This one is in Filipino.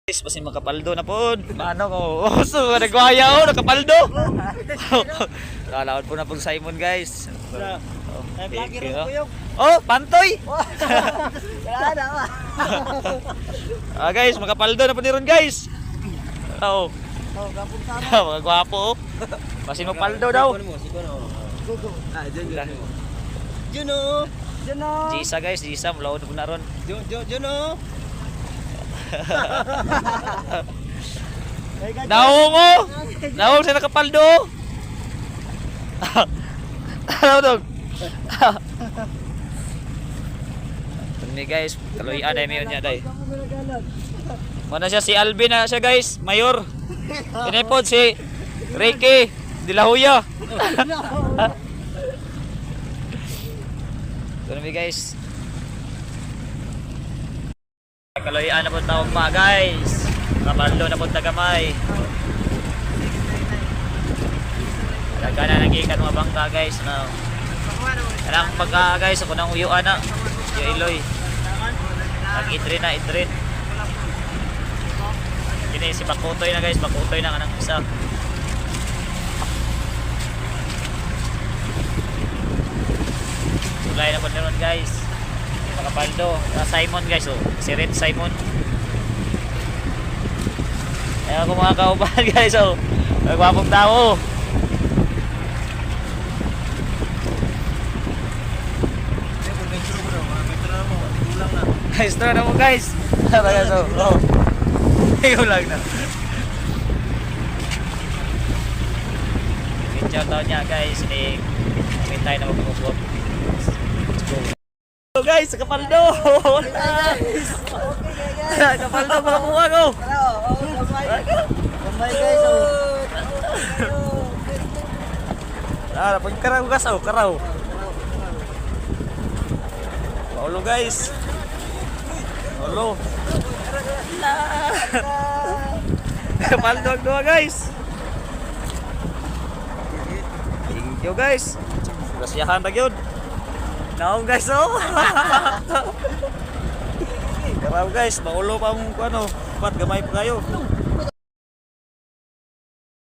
Guys, kasi makapaldo na po. Ano ko? Oh, so nagwaya oh, nakapaldo. Kalawan po na po Simon, guys. Thank you. Oh, pantoy. Guys, makapaldo na po ni Ron, guys. Oh. Mga gwapo. Kasi magpaldo daw. Juno. Jisa, guys, Jisa, mulaw na po na Ron. Juno. Naungo! Naungo sa nakapaldo! Ano dog? Ini guys, kaluyan ay mayon niya day. Mana siya si Alvin na siya guys, mayor. Ini po si Ricky De La Hoya. Tuloy guys. Kaluyan na po tawag pa guys. Kapaldo na po tagamay. Daga na nagikan mga bangka guys. No. Kanang pagka guys, ako nang uyuan na. Yung iloy. Nag-idrin na, idrin. Kini si Bakutoy na guys, Bakutoy na kanang isa. Sulay na po naman guys. Kapaldo, Simon guys, oh. Si Red Simon. Ayan ako mga kauban guys, oh. Magwapong tao. Extra na mo guys. Guys, oh. Ulang na. Shout out niya guys. Hintay na magpapapot. Let's go. So guys, kapaldo. Kapaldo para buha ko. Pag karaw gas, oh, karaw. Paulo guys. Paulo. Kapaldo ang dua guys. Thank you guys. Kasiyahan na yun. Naong guys, oh. Karaw guys, maulo pa mong ano, pat gamay pa kayo.